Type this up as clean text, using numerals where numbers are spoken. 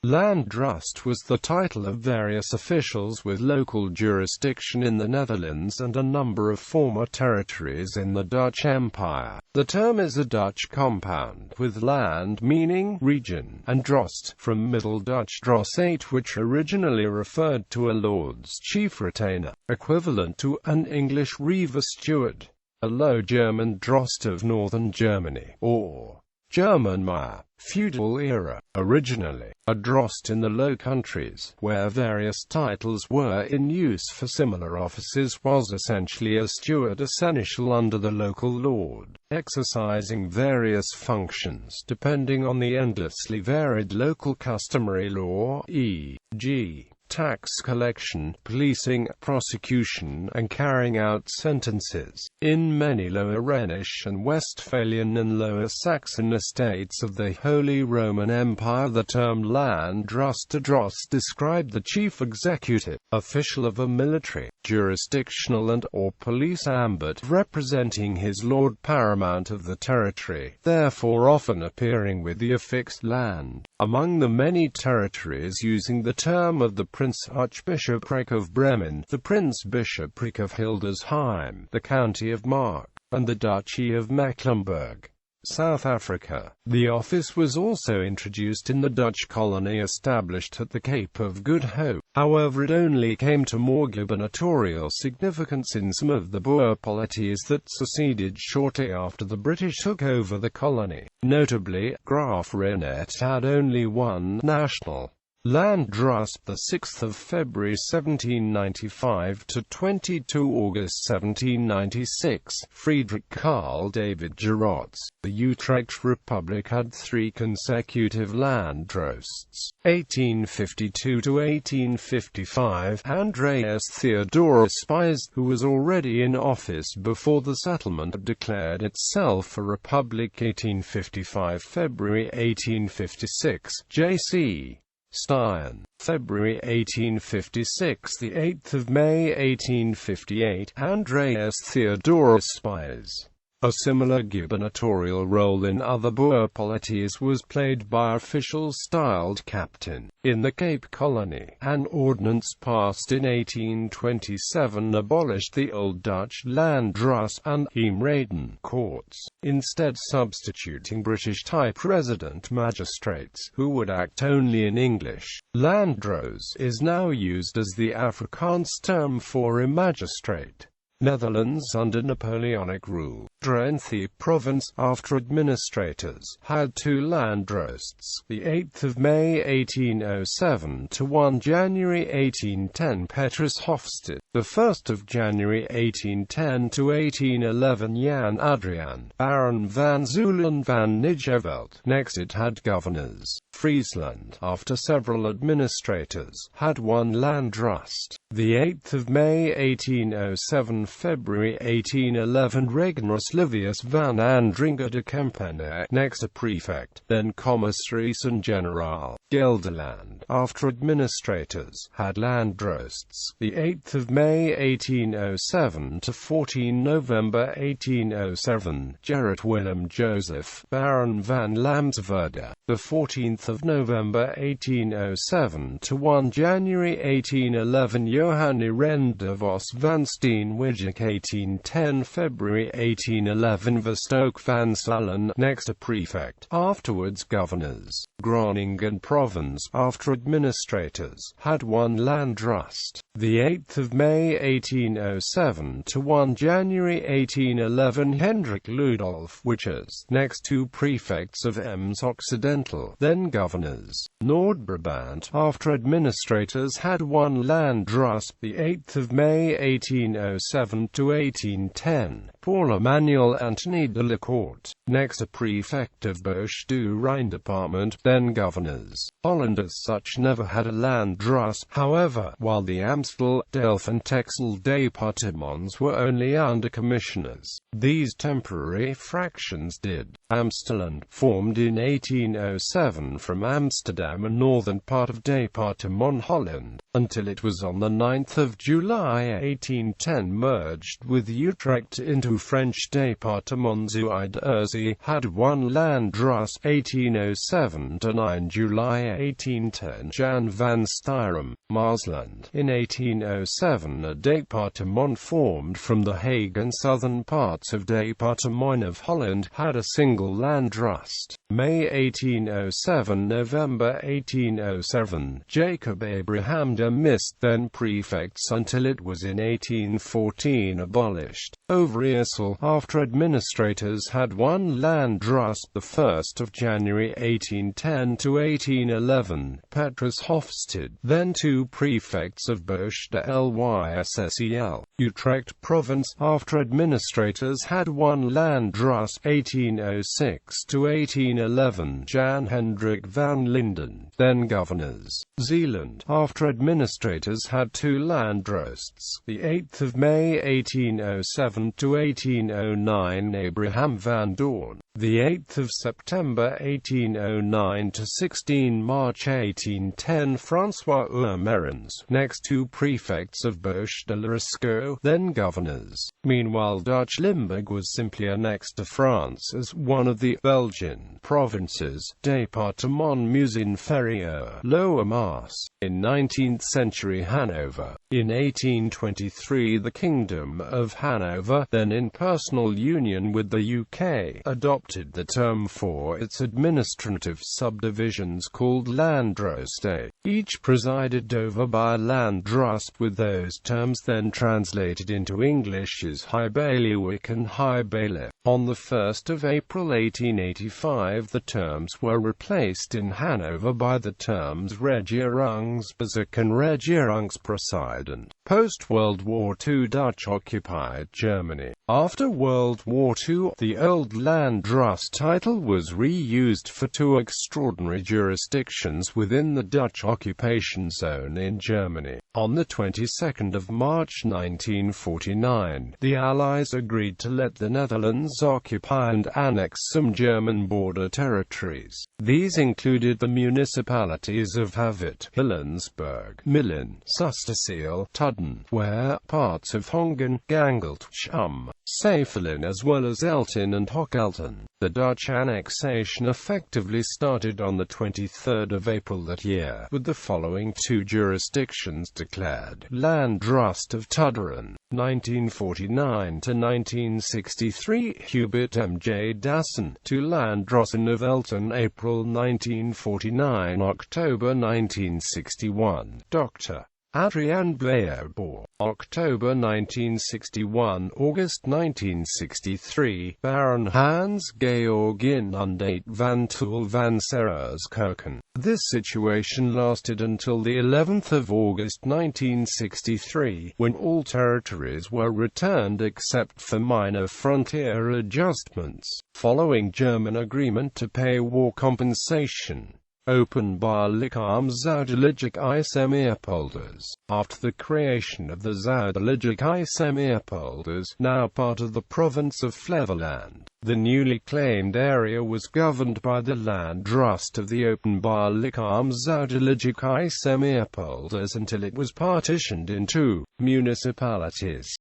Landdrost was the title of various officials with local jurisdiction in the Netherlands and a number of former territories in the Dutch Empire. The term is a Dutch compound, with land meaning region, and drost, from Middle Dutch drossāte, which originally referred to a lord's chief retainer, equivalent to an English reeve, a steward. A Low German drost of northern Germany, or German Meier, feudal era, originally a drost in the Low Countries, where various titles were in use for similar offices, was essentially a steward, a seneschal under the local lord, exercising various functions depending on the endlessly varied local customary law, e.g., tax collection, policing, prosecution, and carrying out sentences. In many Lower Rhenish and Westphalian and Lower Saxon estates of the Holy Roman Empire, the term Landdrost or drost described the chief executive official of a military, jurisdictional and/or police ambit, representing his lord paramount of the territory, therefore often appearing with the affixed land. Among the many territories using the term of the Prince Archbishopric of Bremen, the Prince Bishopric of Hildesheim, the County of Mark, and the Duchy of Mecklenburg, South Africa. The office was also introduced in the Dutch colony established at the Cape of Good Hope. However, it only came to more gubernatorial significance in some of the Boer polities that succeeded shortly after the British took over the colony. Notably, Graaf Reinet had only one national Landdrost, the 6th of February 1795 to 22 August 1796, Friedrich Karl David Gerards. The Utrecht Republic had 3 consecutive Landdrosts. 1852 to 1855, Andreas Theodorus Spies, who was already in office before the settlement had declared itself a republic. 1855 February 1856, J.C. Stein, February 1856, the 8th of May 1858, Andreas Theodorus Spies. A similar gubernatorial role in other Boer polities was played by officials styled captain. In the Cape Colony, an ordinance passed in 1827 abolished the Old Dutch Landdrost and Heemraden courts, instead substituting British-type resident magistrates, who would act only in English. Landdrost is now used as the Afrikaans term for a magistrate. Netherlands under Napoleonic rule. Drenthe province, after administrators, had 2 Landdrosts, the 8th of May 1807 to 1 January 1810 Petrus Hofstad, the 1st of January 1810 to 1811 Jan Adriaan, Baron van Zuylen van Nijeveld. Next it had governors. Friesland, after several administrators, had 1 Landdrost. The 8th of May 1807 February 1811 Regnus Livius van Andringa de Kempenaar, next a prefect, then commissaries and general. Gelderland, after administrators, had Landdrosts. The 8th of May 1807 to 14 November 1807 Gerrit Willem Joseph, Baron van Lamsverde. The 14th of November 1807 to 1 January 1811 Johan Irene de Vos van Steenwijck. 1810 February 1811 Verstoke van Sullen, next a prefect, afterwards governors. Groningen province, after administrators, had 1 Landdrost. The 8th of May 1807 to 1 January 1811 Hendrik Ludolf Witches, next 2 prefects of Ems Occidental, then governors. Noord-Brabant, after administrators, had 1 Landdrost. The 8th of May 1807 to 1810 Paul Emmanuel Anthony de la Court, next a prefect of Bosch du Rijn department, then governors. Holland as such never had a Landdrost, however, while the Amstel, Delft and Texel departements were only under commissioners. These temporary fractions did Amsterdam, formed in 1807 from Amsterdam, a northern part of Departement Holland, until it was on 9 July 1810 merged with Utrecht into French Département Zuid-Mersey, had one Landdrost 1807 to 9 July 1810, Jan van Styrum, Maasland. In 1807 a département formed from the Hague and southern parts of Departement of Holland had a single Landdrost. May 1807 November 1807, Jacob Abraham de Mist, then prefects until it was in 1814 abolished. Overijssel, after administrators had one Landdrost, the 1st of January 1810 to 1811, Petrus Hofstede, then two prefects of Bosch de Lyssel. Utrecht province, after administrators had one Landdrost 1806 to 1811, Jan Hendrik van Linden, then governors. Zeeland, after administrators had two Landdrosts, the 8th of May 1807 to 1809, Abraham van Doorn, the 8th of September 1809 to 16 March 1810, François Urmerens, next two prefects of Bosch de Lyssel, then governors. Meanwhile Dutch Limburg was simply annexed to France as one of the Belgian provinces, Département Meuse-Inférieure, Lower Maas. In 19th century Hanover. In 1823 the Kingdom of Hanover, then in personal union with the UK, adopted the term for its administrative subdivisions called Landdroste, each presided over by a Landdrost, with those terms then translated into English as High Bailiwick and High Bailiff. On 1 April 1885 the terms were replaced in Hanover by the terms Regierungsbezirk and Regierungspresident. Post-World War II Dutch occupied Germany. After World War II, the old Landdrost title was reused for two extraordinary jurisdictions within the Dutch occupation zone in Germany. On the 22nd of March 1949, the Allies agreed to let the Netherlands occupy and annex some German border territories. These included the municipalities of Havet, Hillensburg, Millen, Soesterseal, Tudden, Ware, parts of Hongen, Gangelt, Chum, Safelin, as well as Elton and Hockelton. The Dutch annexation effectively started on the 23rd of April that year, with the following two jurisdictions declared: Landdrost of Tudderen, 1949 to 1963, Hubert M. J. Dassen, to Landdrosten of Elton, April 1949, October 1961, Dr. Adrian Beerboer, October 1961, August 1963, Baron Hans Georgin Undate van Toel van Serreskirchen. This situation lasted until the 11th of August 1963, when all territories were returned except for minor frontier adjustments, following German agreement to pay war compensation. Openbarlich am Zuidelijke IJsselmeerpolders. After the creation of the Zuidelijke IJsselmeerpolders, now part of the province of Flevoland, the newly claimed area was governed by the Landdrost of the Openbarlich am Zuidelijke IJsselmeerpolders until it was partitioned into municipalities.